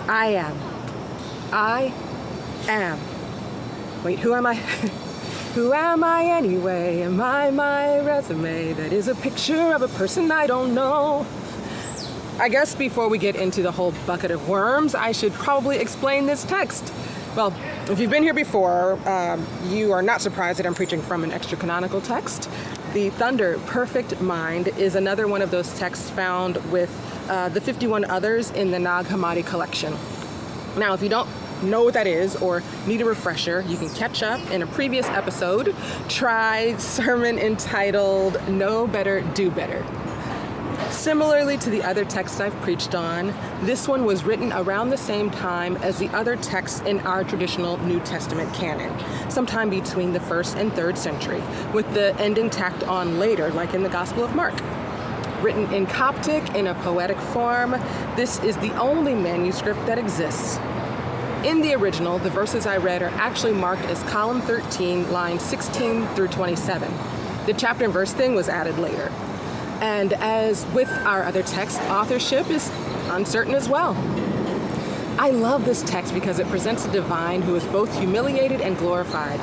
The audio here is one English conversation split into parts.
I am. I am. Wait, who am I? Who am I anyway? Am I my resume? That is a picture of a person I don't know. I guess before we get into the whole bucket of worms, I should probably explain this text. Well, if you've been here before, you are not surprised that I'm preaching from an extra-canonical text. The Thunder, Perfect Mind is another one of those texts found with the 51 others in the Nag Hammadi collection. Now, if you don't know what that is or need a refresher, you can catch up in a previous episode. Try sermon entitled Know Better, Do Better. Similarly to the other texts I've preached on, this one was written around the same time as the other texts in our traditional New Testament canon, sometime between the 1st and 3rd century, with the ending tacked on later, like in the Gospel of Mark. Written in Coptic in a poetic form, this is the only manuscript that exists. In the original, the verses I read are actually marked as column 13, lines 16 through 27. The chapter and verse thing was added later. And as with our other texts, authorship is uncertain as well. I love this text because it presents a divine who is both humiliated and glorified.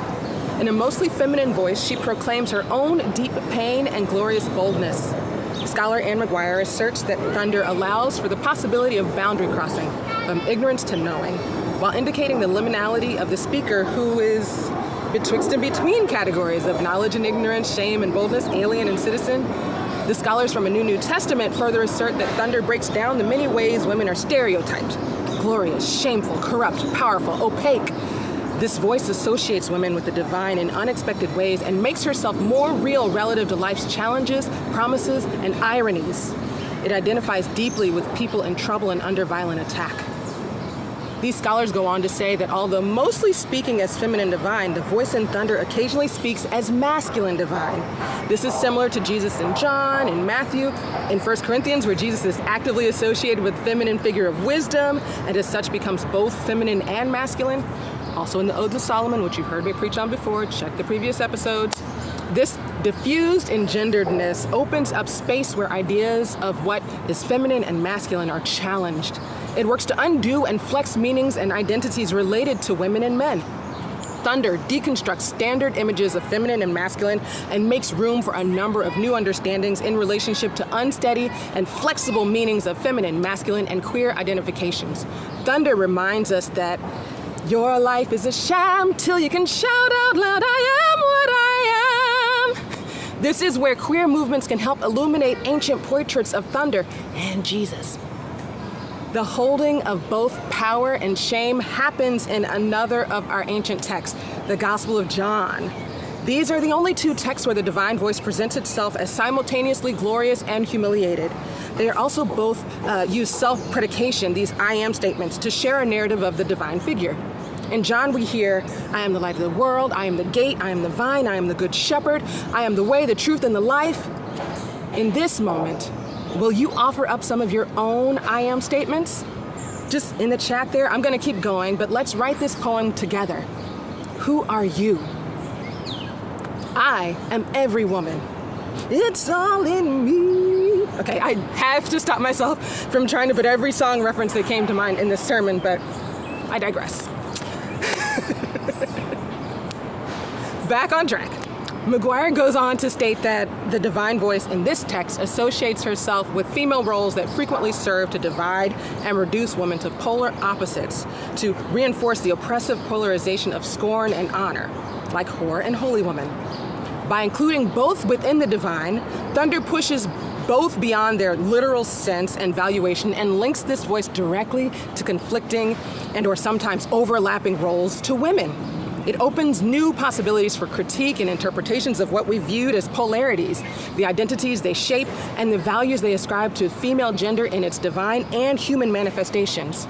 In a mostly feminine voice, she proclaims her own deep pain and glorious boldness. Scholar Anne McGuire asserts that thunder allows for the possibility of boundary crossing, from ignorance to knowing, while indicating the liminality of the speaker who is betwixt and between categories of knowledge and ignorance, shame and boldness, alien and citizen. The scholars from a New Testament further assert that thunder breaks down the many ways women are stereotyped: glorious, shameful, corrupt, powerful, opaque. This voice associates women with the divine in unexpected ways and makes herself more real relative to life's challenges, promises, and ironies. It identifies deeply with people in trouble and under violent attack. These scholars go on to say that although mostly speaking as feminine divine, the voice in thunder occasionally speaks as masculine divine. This is similar to Jesus in John, in Matthew, in 1 Corinthians, where Jesus is actively associated with feminine figure of wisdom, and as such becomes both feminine and masculine. Also in the Odes of Solomon, which you've heard me preach on before, check the previous episodes. This diffused engenderedness opens up space where ideas of what is feminine and masculine are challenged. It works to undo and flex meanings and identities related to women and men. Thunder deconstructs standard images of feminine and masculine and makes room for a number of new understandings in relationship to unsteady and flexible meanings of feminine, masculine, and queer identifications. Thunder reminds us that your life is a sham till you can shout out loud, I am what I am. This is where queer movements can help illuminate ancient portraits of thunder and Jesus. The holding of both power and shame happens in another of our ancient texts, the Gospel of John. These are the only two texts where the divine voice presents itself as simultaneously glorious and humiliated. They are also both use self-predication, these I am statements, to share a narrative of the divine figure. In John we hear, I am the light of the world, I am the gate, I am the vine, I am the good shepherd, I am the way, the truth, and the life. In this moment, will you offer up some of your own I am statements? Just in the chat there, I'm gonna keep going, but let's write this poem together. Who are you? I am every woman. It's all in me. Okay, I have to stop myself from trying to put every song reference that came to mind in this sermon, but I digress. Back on track. McGuire goes on to state that the divine voice in this text associates herself with female roles that frequently serve to divide and reduce women to polar opposites, to reinforce the oppressive polarization of scorn and honor, like whore and holy woman. By including both within the divine, thunder pushes both beyond their literal sense and valuation and links this voice directly to conflicting and or sometimes overlapping roles to women. It opens new possibilities for critique and interpretations of what we viewed as polarities, the identities they shape, and the values they ascribe to female gender in its divine and human manifestations.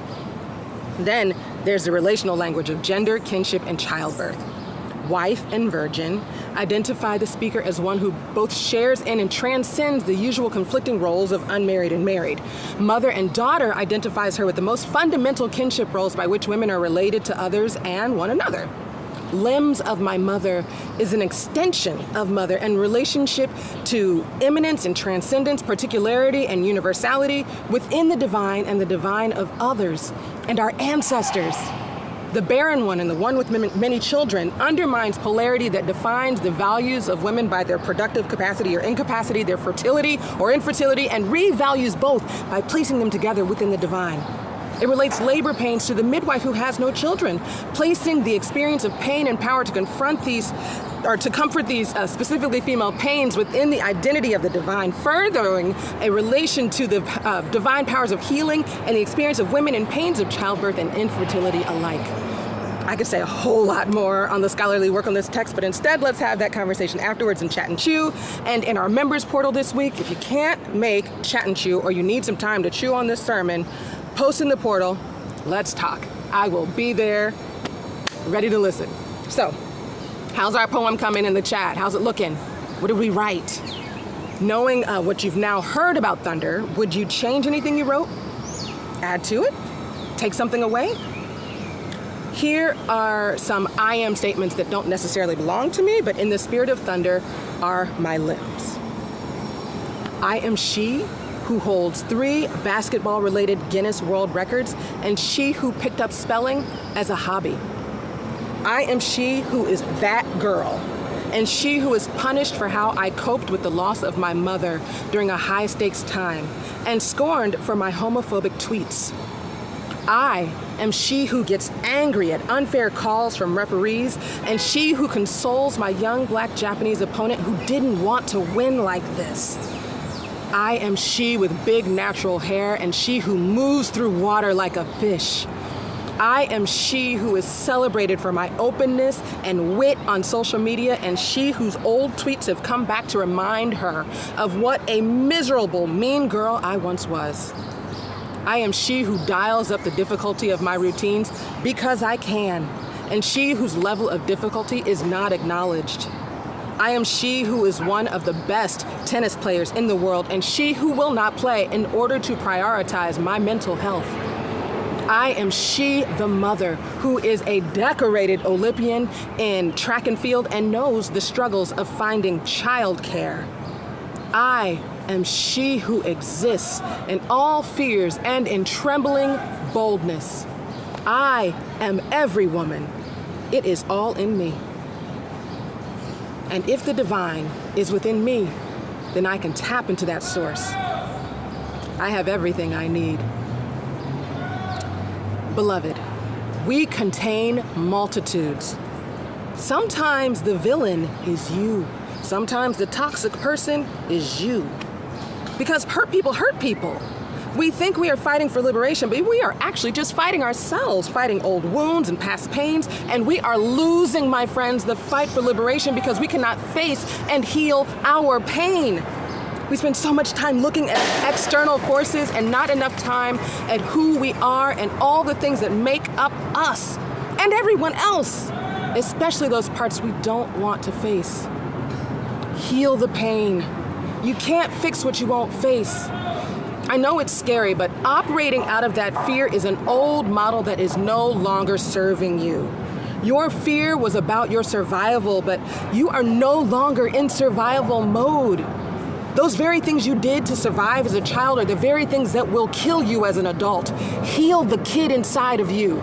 Then there's the relational language of gender, kinship, and childbirth. Wife and virgin identify the speaker as one who both shares in and transcends the usual conflicting roles of unmarried and married. Mother and daughter identifies her with the most fundamental kinship roles by which women are related to others and one another. Limbs of my mother is an extension of mother and relationship to immanence and transcendence, particularity and universality within the divine and the divine of others And our ancestors, the barren one and the one with many children, undermines polarity that defines the values of women by their productive capacity or incapacity, their fertility or infertility, and revalues both by placing them together within the divine. It relates labor pains to the midwife who has no children, placing the experience of pain and power to confront these, or to comfort these specifically female pains within the identity of the divine, furthering a relation to the divine powers of healing and the experience of women in pains of childbirth and infertility alike. I could say a whole lot more on the scholarly work on this text, but instead let's have that conversation afterwards in Chat and Chew and in our members portal this week. If you can't make Chat and Chew or you need some time to chew on this sermon, post in the portal, let's talk. I will be there, ready to listen. So, how's our poem coming in the chat? How's it looking? What did we write? Knowing what you've now heard about thunder, would you change anything you wrote? Add to it? Take something away? Here are some I am statements that don't necessarily belong to me, but in the spirit of thunder are my limbs. I am she who holds 3 basketball-related Guinness World Records, and she who picked up spelling as a hobby. I am she who is that girl, and she who is punished for how I coped with the loss of my mother during a high-stakes time, and scorned for my homophobic tweets. I am she who gets angry at unfair calls from referees, and she who consoles my young black Japanese opponent who didn't want to win like this. I am she with big natural hair, and she who moves through water like a fish. I am she who is celebrated for my openness and wit on social media, and she whose old tweets have come back to remind her of what a miserable, mean girl I once was. I am she who dials up the difficulty of my routines because I can, and she whose level of difficulty is not acknowledged. I am she who is one of the best tennis players in the world, and she who will not play in order to prioritize my mental health. I am she, the mother, who is a decorated Olympian in track and field and knows the struggles of finding childcare. I am she who exists in all fears and in trembling boldness. I am every woman. It is all in me. And if the divine is within me, then I can tap into that source. I have everything I need. Beloved, we contain multitudes. Sometimes the villain is you. Sometimes the toxic person is you. Because hurt people. We think we are fighting for liberation, but we are actually just fighting ourselves, fighting old wounds and past pains, and we are losing, my friends, the fight for liberation because we cannot face and heal our pain. We spend so much time looking at external forces and not enough time at who we are and all the things that make up us and everyone else, especially those parts we don't want to face. Heal the pain. You can't fix what you won't face. I know it's scary, but operating out of that fear is an old model that is no longer serving you. Your fear was about your survival, but you are no longer in survival mode. Those very things you did to survive as a child are the very things that will kill you as an adult. Heal the kid inside of you.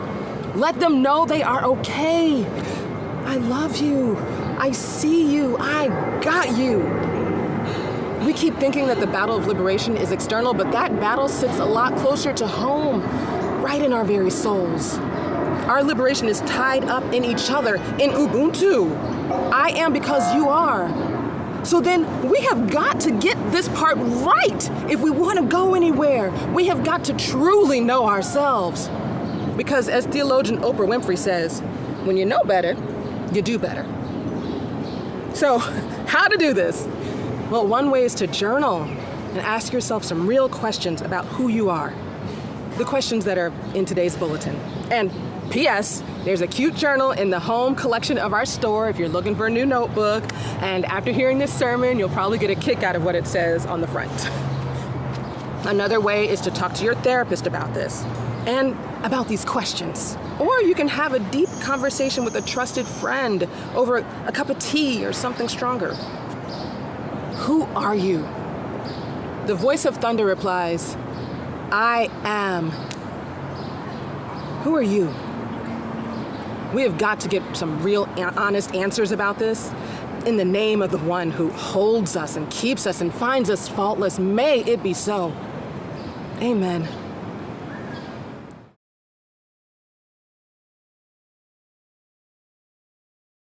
Let them know they are okay. I love you. I see you. I got you. We keep thinking that the battle of liberation is external, but that battle sits a lot closer to home, right in our very souls. Our liberation is tied up in each other, in Ubuntu. I am because you are. So then we have got to get this part right if we want to go anywhere. We have got to truly know ourselves. Because as theologian Oprah Winfrey says, when you know better, you do better. So how to do this? Well, one way is to journal and ask yourself some real questions about who you are. The questions that are in today's bulletin. And P.S., there's a cute journal in the home collection of our store if you're looking for a new notebook. And after hearing this sermon, you'll probably get a kick out of what it says on the front. Another way is to talk to your therapist about this and about these questions. Or you can have a deep conversation with a trusted friend over a cup of tea or something stronger. Who are you? The voice of thunder replies, I am. Who are you? We have got to get some real honest answers about this. In the name of the one who holds us and keeps us and finds us faultless, may it be so. Amen.